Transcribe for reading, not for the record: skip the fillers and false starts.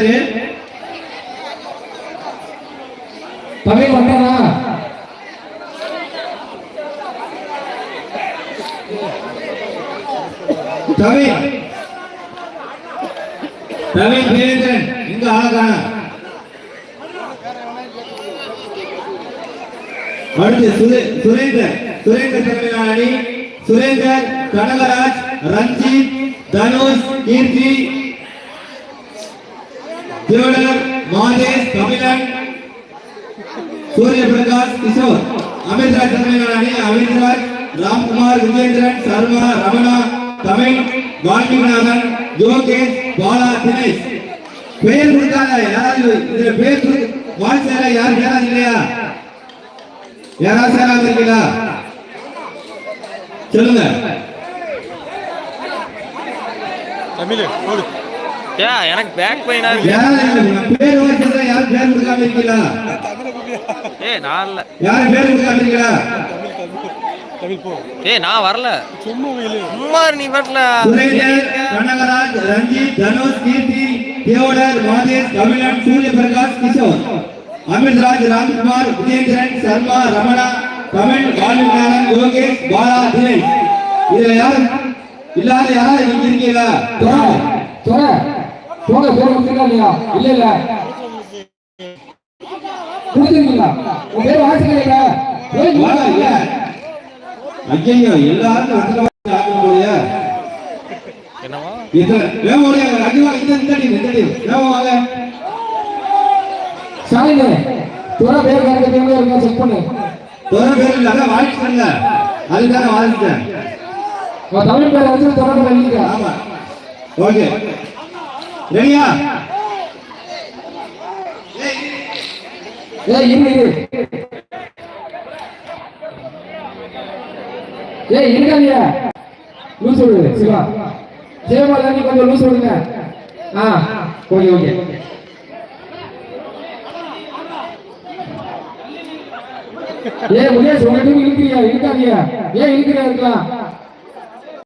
பேரு தமிழ் வந்தாரா? தமிழ் பேரன் இங்க ஆகான. அடுத்து சுரேந்தர் தலைமையிலான அணி சுரேந்தர், கனகராஜ், ரஞ்சித், தனுஷ், கீர்த்தி, தேவடர், மாதேஷ், கபிலன், சூரிய பிரகாஷ், கிஷோர். அமிர்தராஜ் தலைமையிலான அணி அமிர்தராஜ், ராம்குமார், விஜேந்திரன், சர்மா, ரமணா, தமிழ், வால்மீகிநாதன், யோகேஷ், பாலா, தினேஷ். பெயர் கொடுத்தாங்க யாராவது இதுல பேர் வாட்ஸ்அப்ல யார் பேராது இல்லையா? யாராவது சேராம இருக்கீங்களா? சொல்லுங்க. தமிழ் போடு. எனக்கு பேக் பெயினா இருக்கு. பேர் வாட்ஸ்அப்ல யார் பேர் கொடுக்காம இருக்கீங்களா? நான் இல்ல. யார் பேர் கொடுக்காம இருக்கீங்களா? நான் வரல. சும்மா நீ வரல. சுரேந்தர், கனகராஜ், ரஞ்சித், தனுஷ், கீர்த்தி, தேவடர், மாதேஷ், கபிலன், சூரிய பிரகாஷ், கிஷோர். அமிர்தராஜ், ராம்குமார், விஜேந்திரன், சர்மா, ரமணா, தமிழ், வால்மீகிநாதன், யோகேஷ், பாலா, தினேஷ். இதுல யாரும் இல்லாத யாராவது நீங்க இருக்கீங்களா? இல்ல கொடுத்துருக்கீங்களா? உங்க பேர் வாசிக்கலையா? ஐயோ எல்லாரும் என்னவா சாலினே தோரா பேர் கரெக்டா இருக்கா செக் பண்ணு. தோரா பேர் இல்ல அத வாசிச்சங்க. அதுதான வாசிச்சேன். தமிழ் பேர் வந்து தோரா பேர் இல்லையா? ஆமா. ஓகே. ரெடியா? இரு. இருக்காங்க லூஸ் விடுங்க சிவா. ஜெயமாலா நீ கொஞ்சம் லூஸ் விடுங்க. ஓகே. முனியாஸ் உங்க டீம் இருக்காதியா? இருக்கலாம்.